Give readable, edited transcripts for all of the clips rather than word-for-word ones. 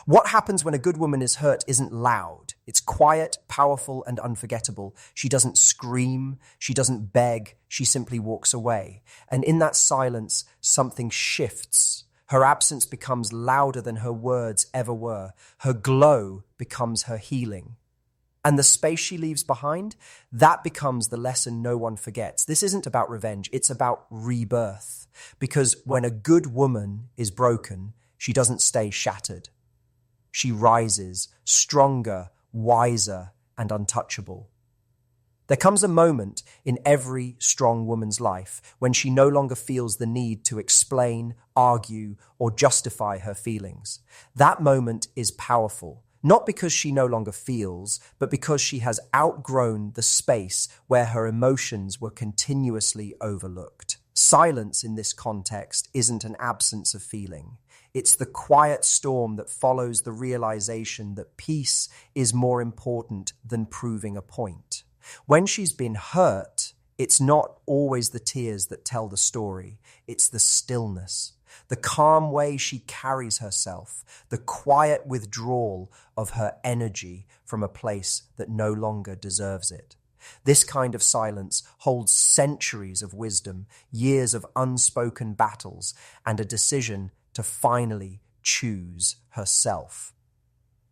What happens when a good woman is hurt isn't loud. It's quiet, powerful, and unforgettable. She doesn't scream. She doesn't beg. She simply walks away. And in that silence, something shifts. Her absence becomes louder than her words ever were. Her glow becomes her healing. And the space she leaves behind, that becomes the lesson no one forgets. This isn't about revenge. It's about rebirth. Because when a good woman is broken, she doesn't stay shattered. She rises, stronger, wiser, and untouchable. There comes a moment in every strong woman's life when she no longer feels the need to explain, argue, or justify her feelings. That moment is powerful, not because she no longer feels, but because she has outgrown the space where her emotions were continuously overlooked. Silence in this context isn't an absence of feeling. It's the quiet storm that follows the realization that peace is more important than proving a point. When she's been hurt, it's not always the tears that tell the story. It's the stillness, the calm way she carries herself, the quiet withdrawal of her energy from a place that no longer deserves it. This kind of silence holds centuries of wisdom, years of unspoken battles, and a decision to finally choose herself.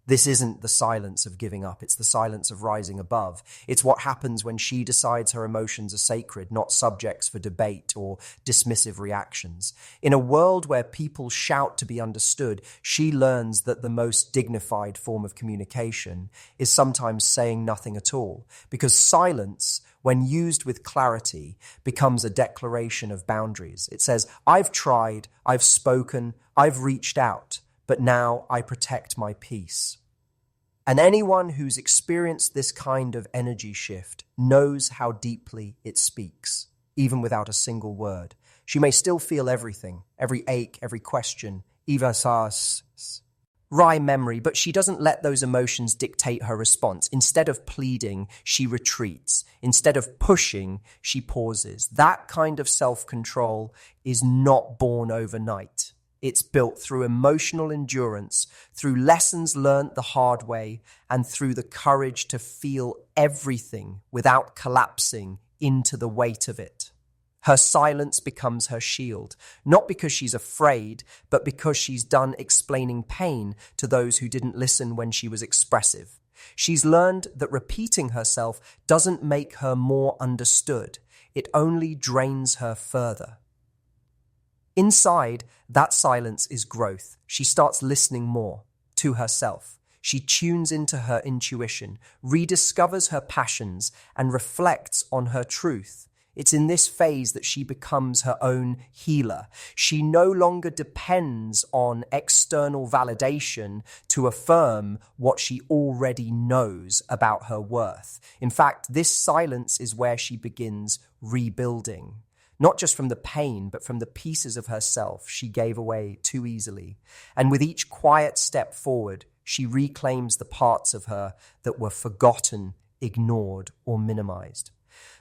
This isn't the silence of giving up. It's the silence of rising above. It's what happens when she decides her emotions are sacred, not subjects for debate or dismissive reactions. In a world where people shout to be understood, she learns that the most dignified form of communication is sometimes saying nothing at all, because silence, when used with clarity, becomes a declaration of boundaries. It says, I've tried, I've spoken, I've reached out, but now I protect my peace. And anyone who's experienced this kind of energy shift knows how deeply it speaks, even without a single word. She may still feel everything, every ache, every question, wry memory, but she doesn't let those emotions dictate her response. Instead of pleading, she retreats. Instead of pushing, she pauses. That kind of self-control is not born overnight. It's built through emotional endurance, through lessons learned the hard way, and through the courage to feel everything without collapsing into the weight of it. Her silence becomes her shield, not because she's afraid, but because she's done explaining pain to those who didn't listen when she was expressive. She's learned that repeating herself doesn't make her more understood. It only drains her further. Inside, that silence is growth. She starts listening more to herself. She tunes into her intuition, rediscovers her passions, and reflects on her truth. It's in this phase that she becomes her own healer. She no longer depends on external validation to affirm what she already knows about her worth. In fact, this silence is where she begins rebuilding. Not just from the pain, but from the pieces of herself she gave away too easily. And with each quiet step forward, she reclaims the parts of her that were forgotten, ignored, or minimized.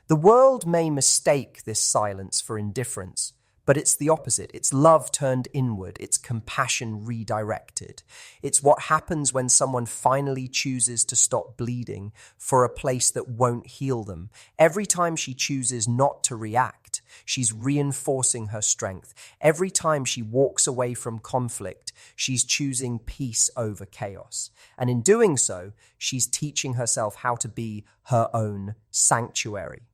The world may mistake this silence for indifference, but it's the opposite. It's love turned inward. It's compassion redirected. It's what happens when someone finally chooses to stop bleeding for a place that won't heal them. Every time she chooses not to react, she's reinforcing her strength. Every time she walks away from conflict, she's choosing peace over chaos. And in doing so, she's teaching herself how to be her own sanctuary.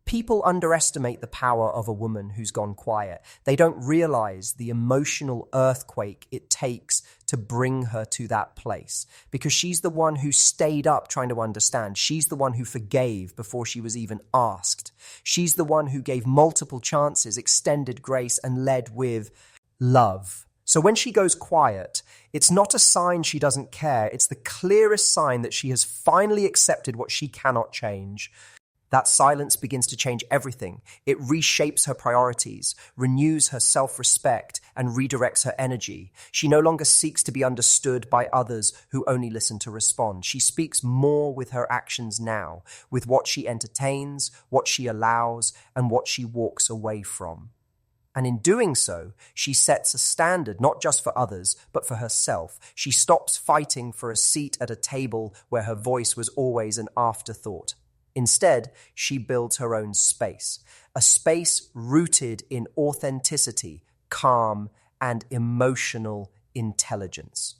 People underestimate the power of a woman who's gone quiet. They don't realize the emotional earthquake it takes to bring her to that place, because she's the one who stayed up trying to understand. She's the one who forgave before she was even asked. She's the one who gave multiple chances, extended grace, and led with love. So when she goes quiet, it's not a sign she doesn't care. It's the clearest sign that she has finally accepted what she cannot change. That silence begins to change everything. It reshapes her priorities, renews her self-respect, and redirects her energy. She no longer seeks to be understood by others who only listen to respond. She speaks more with her actions now, with what she entertains, what she allows, and what she walks away from. And in doing so, she sets a standard not just for others, but for herself. She stops fighting for a seat at a table where her voice was always an afterthought. Instead, she builds her own space, a space rooted in authenticity, calm, and emotional intelligence.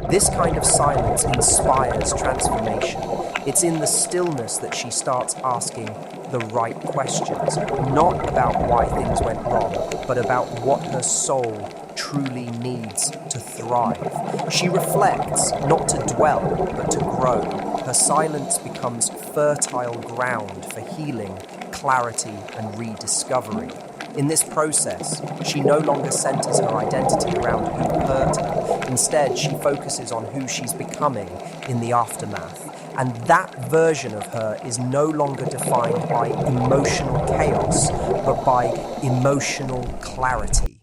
This kind of silence inspires transformation. It's in the stillness that she starts asking the right questions, not about why things went wrong, but about what her soul truly needs to thrive. She reflects, not to dwell, but to grow. Her silence becomes fertile ground for healing, clarity, and rediscovery. In this process, she no longer centers her identity around who hurt her. Instead, she focuses on who she's becoming in the aftermath. And that version of her is no longer defined by emotional chaos, but by emotional clarity.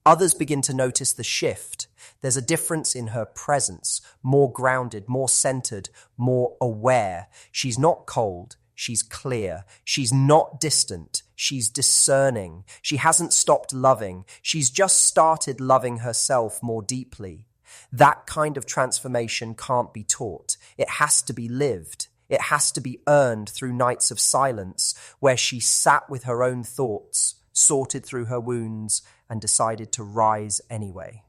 Others begin to notice the shift. There's a difference in her presence, more grounded, more centered, more aware. She's not cold. She's clear. She's not distant. She's discerning. She hasn't stopped loving. She's just started loving herself more deeply. That kind of transformation can't be taught. It has to be lived. It has to be earned through nights of silence where she sat with her own thoughts, sorted through her wounds, and decided to rise anyway.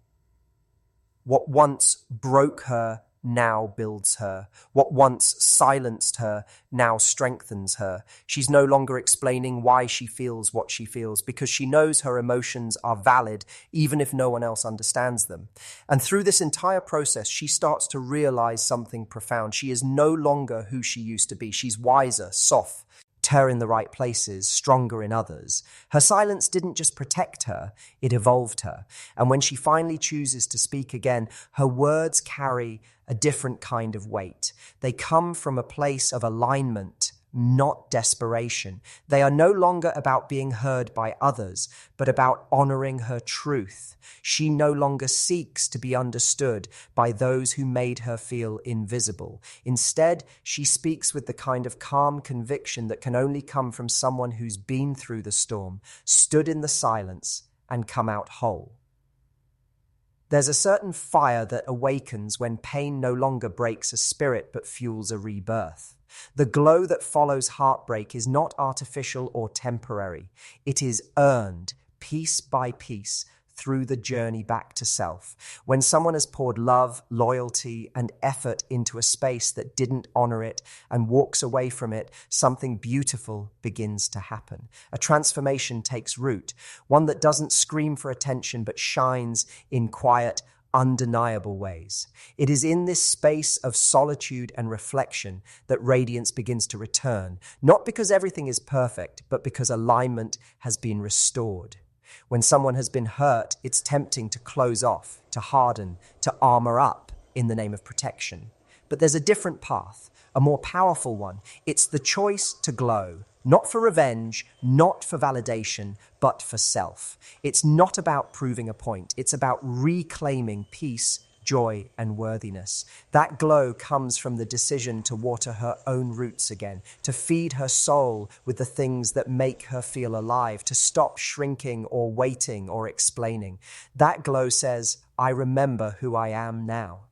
What once broke her now builds her. What once silenced her now strengthens her. She's no longer explaining why she feels what she feels because she knows her emotions are valid even if no one else understands them. And through this entire process, she starts to realize something profound. She is no longer who she used to be. She's wiser, soft, her in the right places, stronger in others. Her silence didn't just protect her, it evolved her. And when she finally chooses to speak again, her words carry a different kind of weight. They come from a place of alignment, not desperation. They are no longer about being heard by others, but about honoring her truth. She no longer seeks to be understood by those who made her feel invisible. Instead, she speaks with the kind of calm conviction that can only come from someone who's been through the storm, stood in the silence, and come out whole. There's a certain fire that awakens when pain no longer breaks a spirit but fuels a rebirth. The glow that follows heartbreak is not artificial or temporary. It is earned, piece by piece, through the journey back to self. When someone has poured love, loyalty, and effort into a space that didn't honor it and walks away from it, something beautiful begins to happen. A transformation takes root, one that doesn't scream for attention but shines in quiet, undeniable ways. It is in this space of solitude and reflection that radiance begins to return, not because everything is perfect, but because alignment has been restored. When someone has been hurt, it's tempting to close off, to harden, to armor up in the name of protection. But there's a different path, a more powerful one. It's the choice to glow, not for revenge, not for validation, but for self. It's not about proving a point. It's about reclaiming peace, joy, and worthiness. That glow comes from the decision to water her own roots again, to feed her soul with the things that make her feel alive, to stop shrinking or waiting or explaining. That glow says, I remember who I am now.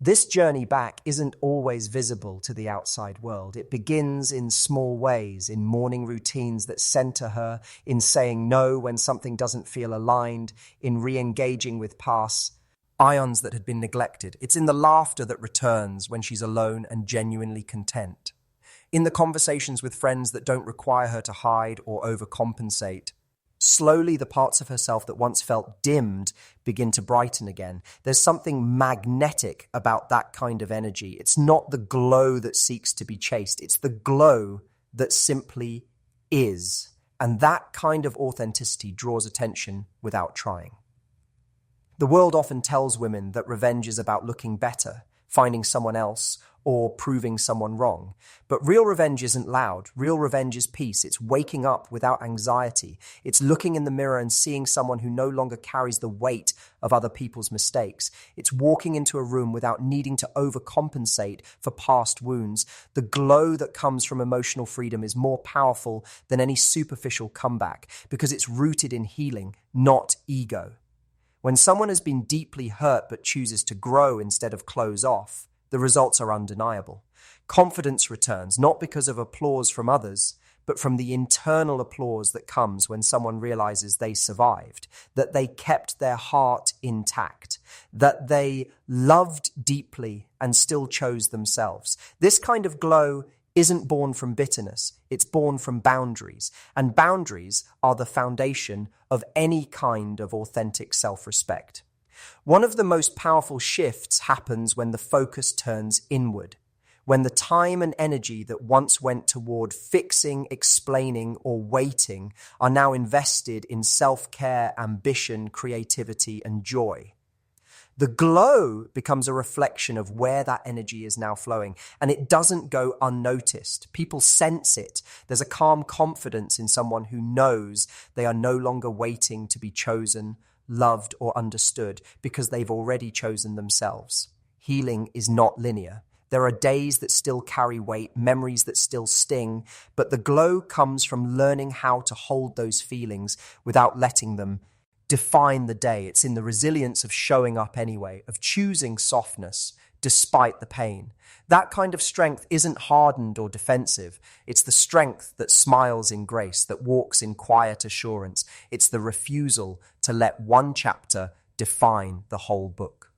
This journey back isn't always visible to the outside world. It begins in small ways, in morning routines that center her, in saying no when something doesn't feel aligned, in re-engaging with past ions that had been neglected. It's in the laughter that returns when she's alone and genuinely content. In the conversations with friends that don't require her to hide or overcompensate. Slowly, the parts of herself that once felt dimmed begin to brighten again. There's something magnetic about that kind of energy. It's not the glow that seeks to be chased. It's the glow that simply is. And that kind of authenticity draws attention without trying. The world often tells women that revenge is about looking better, finding someone else, or proving someone wrong. But real revenge isn't loud. Real revenge is peace. It's waking up without anxiety. It's looking in the mirror and seeing someone who no longer carries the weight of other people's mistakes. It's walking into a room without needing to overcompensate for past wounds. The glow that comes from emotional freedom is more powerful than any superficial comeback because it's rooted in healing, not ego. When someone has been deeply hurt but chooses to grow instead of close off, the results are undeniable. Confidence returns, not because of applause from others, but from the internal applause that comes when someone realizes they survived, that they kept their heart intact, that they loved deeply and still chose themselves. This kind of glow isn't born from bitterness, it's born from boundaries, and boundaries are the foundation of any kind of authentic self-respect. One of the most powerful shifts happens when the focus turns inward, when the time and energy that once went toward fixing, explaining, or waiting are now invested in self-care, ambition, creativity, and joy. The glow becomes a reflection of where that energy is now flowing, and it doesn't go unnoticed. People sense it. There's a calm confidence in someone who knows they are no longer waiting to be chosen, loved, or understood because they've already chosen themselves. Healing is not linear. There are days that still carry weight, memories that still sting, but the glow comes from learning how to hold those feelings without letting them define the day. It's in the resilience of showing up anyway, of choosing softness despite the pain. That kind of strength isn't hardened or defensive. It's the strength that smiles in grace, that walks in quiet assurance. It's the refusal to let one chapter define the whole book.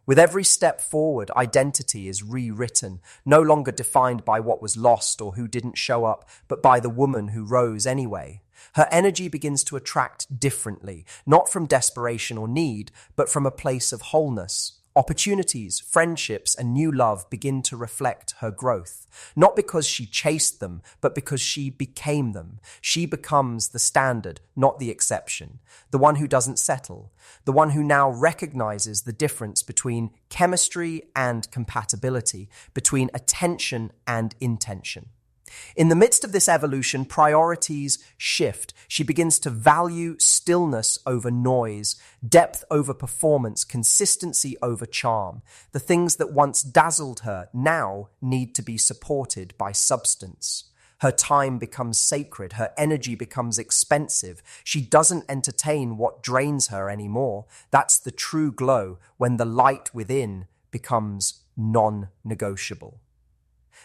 With every step forward, identity is rewritten, no longer defined by what was lost or who didn't show up, but by the woman who rose anyway. Her energy begins to attract differently, not from desperation or need, but from a place of wholeness. Opportunities, friendships, and new love begin to reflect her growth, not because she chased them, but because she became them. She becomes the standard, not the exception, the one who doesn't settle, the one who now recognizes the difference between chemistry and compatibility, between attention and intention. In the midst of this evolution, priorities shift. She begins to value stillness over noise, depth over performance, consistency over charm. The things that once dazzled her now need to be supported by substance. Her time becomes sacred. Her energy becomes expensive. She doesn't entertain what drains her anymore. That's the true glow, when the light within becomes non-negotiable.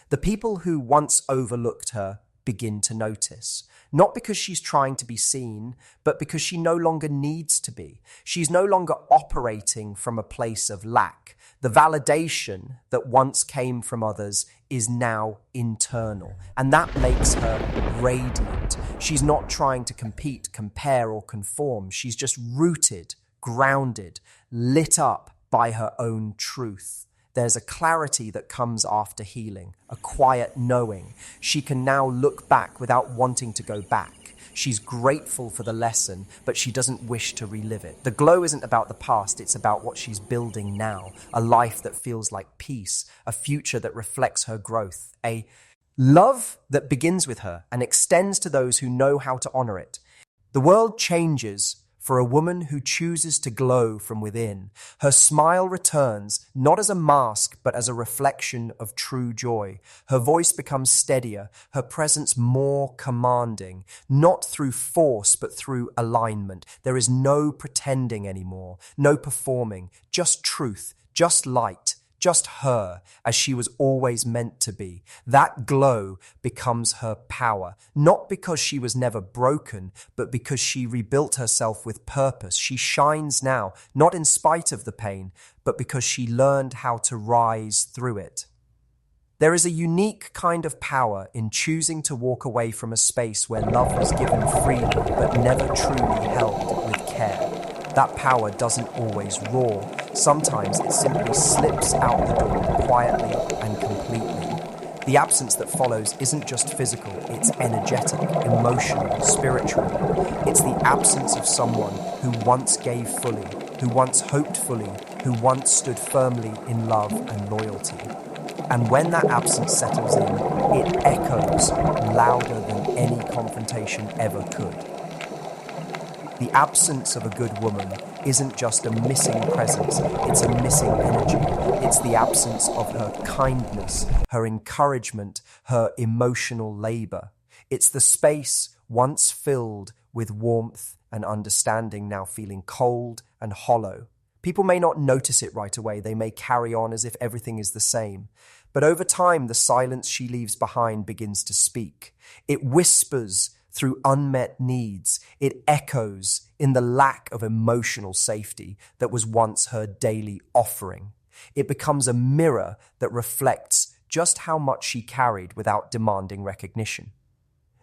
The people who once overlooked her begin to notice, not because she's trying to be seen, but because she no longer needs to be. She's no longer operating from a place of lack. The validation that once came from others is now internal, and that makes her radiant. She's not trying to compete, compare, or conform. She's just rooted, grounded, lit up by her own truth. There's a clarity that comes after healing, a quiet knowing. She can now look back without wanting to go back. She's grateful for the lesson, but she doesn't wish to relive it. The glow isn't about the past, it's about what she's building now. A life that feels like peace, a future that reflects her growth, a love that begins with her and extends to those who know how to honor it. The world changes for a woman who chooses to glow from within. Her smile returns, not as a mask, but as a reflection of true joy. Her voice becomes steadier, her presence more commanding, not through force, but through alignment. There is no pretending anymore, no performing, just truth, just light, just her, as she was always meant to be. That glow becomes her power, not because she was never broken, but because she rebuilt herself with purpose. She shines now, not in spite of the pain, but because she learned how to rise through it. There is a unique kind of power in choosing to walk away from a space where love was given freely, but never truly held with care. That power doesn't always roar. Sometimes it simply slips out the door quietly and completely. The absence that follows isn't just physical, it's energetic, emotional, spiritual. It's the absence of someone who once gave fully, who once hoped fully, who once stood firmly in love and loyalty. And when that absence settles in, it echoes louder than any confrontation ever could. The absence of a good woman isn't just a missing presence, it's a missing energy. It's the absence of her kindness, her encouragement, her emotional labor. It's the space once filled with warmth and understanding, now feeling cold and hollow. People may not notice it right away. They may carry on as if everything is the same. But over time, the silence she leaves behind begins to speak. It whispers through unmet needs. It echoes in the lack of emotional safety that was once her daily offering. It becomes a mirror that reflects just how much she carried without demanding recognition.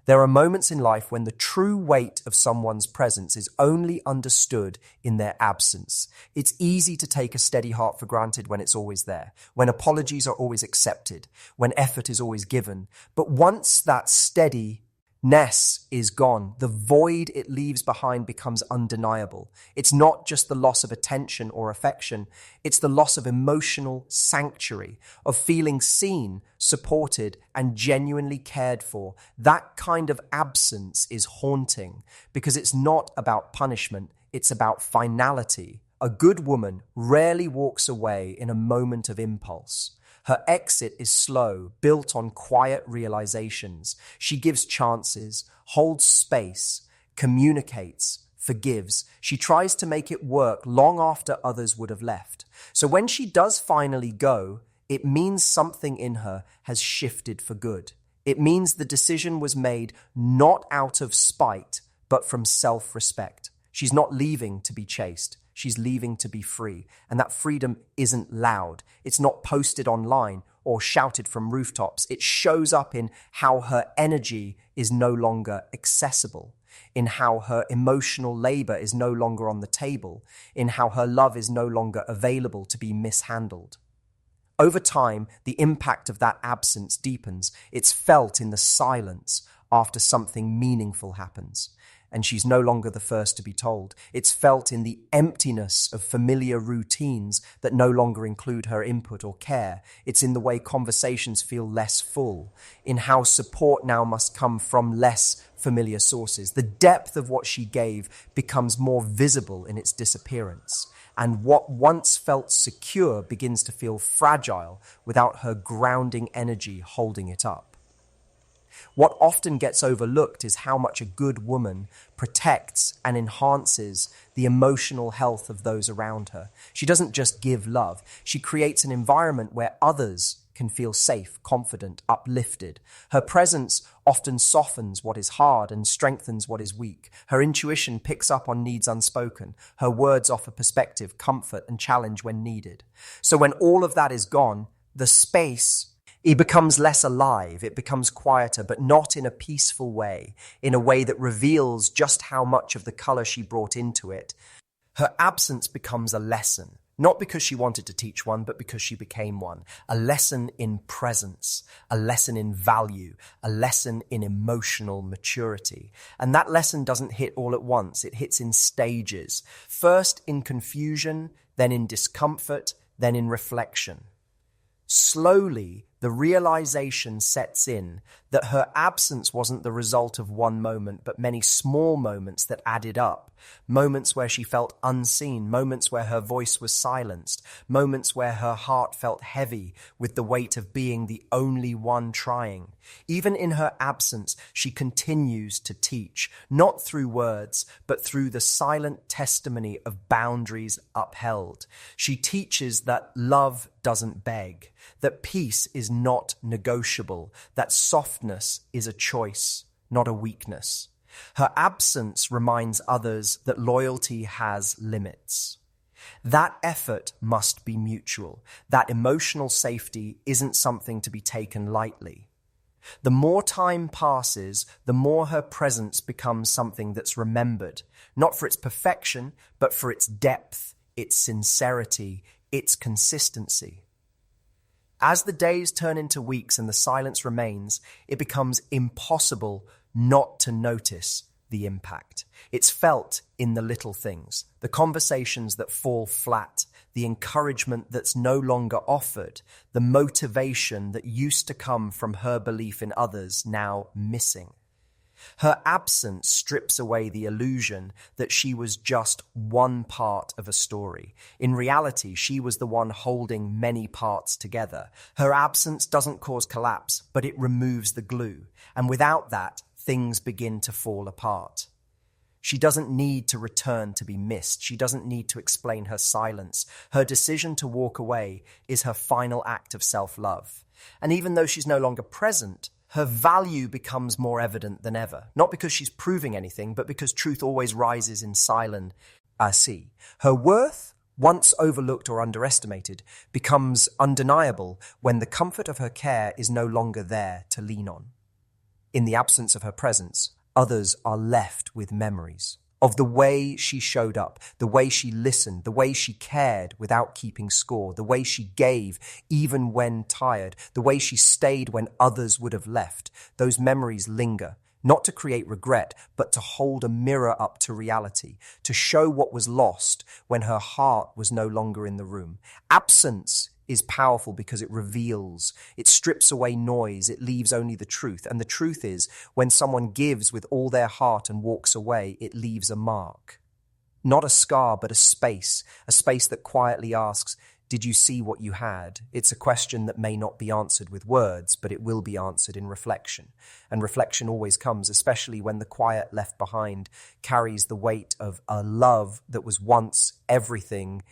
There are moments in life when the true weight of someone's presence is only understood in their absence. It's easy to take a steady heart for granted when it's always there, when apologies are always accepted, when effort is always given. But once that steadiness is gone, the void it leaves behind becomes undeniable. It's not just the loss of attention or affection, it's the loss of emotional sanctuary, of feeling seen, supported, and genuinely cared for. That kind of absence is haunting because it's not about punishment, it's about finality. A good woman rarely walks away in a moment of impulse. Her exit is slow, built on quiet realizations. She gives chances, holds space, communicates, forgives. She tries to make it work long after others would have left. So when she does finally go, it means something in her has shifted for good. It means the decision was made not out of spite, but from self-respect. She's not leaving to be chased. She's leaving to be free. And that freedom isn't loud. It's not posted online or shouted from rooftops. It shows up in how her energy is no longer accessible, in how her emotional labor is no longer on the table, in how her love is no longer available to be mishandled. Over time, the impact of that absence deepens. It's felt in the silence after something meaningful happens. And she's no longer the first to be told. It's felt in the emptiness of familiar routines that no longer include her input or care. It's in the way conversations feel less full, in how support now must come from less familiar sources. The depth of what she gave becomes more visible in its disappearance. And what once felt secure begins to feel fragile without her grounding energy holding it up. What often gets overlooked is how much a good woman protects and enhances the emotional health of those around her. She doesn't just give love. She creates an environment where others can feel safe, confident, uplifted. Her presence often softens what is hard and strengthens what is weak. Her intuition picks up on needs unspoken. Her words offer perspective, comfort, and challenge when needed. So when all of that is gone, the space it becomes less alive, it becomes quieter, but not in a peaceful way, in a way that reveals just how much of the color she brought into it. Her absence becomes a lesson, not because she wanted to teach one, but because she became one. A lesson in presence, a lesson in value, a lesson in emotional maturity. And that lesson doesn't hit all at once, it hits in stages. First in confusion, then in discomfort, then in reflection. Slowly, the realization sets in that her absence wasn't the result of one moment, but many small moments that added up. Moments where she felt unseen, moments where her voice was silenced, moments where her heart felt heavy with the weight of being the only one trying. Even in her absence, she continues to teach, not through words, but through the silent testimony of boundaries upheld. She teaches that love doesn't beg, that peace is not negotiable, that softness is a choice, not a weakness. Her absence reminds others that loyalty has limits. That effort must be mutual. That emotional safety isn't something to be taken lightly. The more time passes, the more her presence becomes something that's remembered, not for its perfection, but for its depth, its sincerity, its consistency. As the days turn into weeks and the silence remains, it becomes impossible not to notice the impact. It's felt in the little things, the conversations that fall flat, the encouragement that's no longer offered, the motivation that used to come from her belief in others now missing. Her absence strips away the illusion that she was just one part of a story. In reality, she was the one holding many parts together. Her absence doesn't cause collapse, but it removes the glue. And without that, things begin to fall apart. She doesn't need to return to be missed. She doesn't need to explain her silence. Her decision to walk away is her final act of self-love. And even though she's no longer present, her value becomes more evident than ever. Not because she's proving anything, but because truth always rises in silent sea. Her worth, once overlooked or underestimated, becomes undeniable when the comfort of her care is no longer there to lean on. In the absence of her presence, others are left with memories of the way she showed up, the way she listened, the way she cared without keeping score, the way she gave even when tired, the way she stayed when others would have left. Those memories linger, not to create regret, but to hold a mirror up to reality, to show what was lost when her heart was no longer in the room. Absence is powerful because it reveals, it strips away noise, it leaves only the truth. And the truth is, when someone gives with all their heart and walks away, it leaves a mark. Not a scar, but a space that quietly asks, did you see what you had? It's a question that may not be answered with words, but it will be answered in reflection. And reflection always comes, especially when the quiet left behind carries the weight of a love that was once everything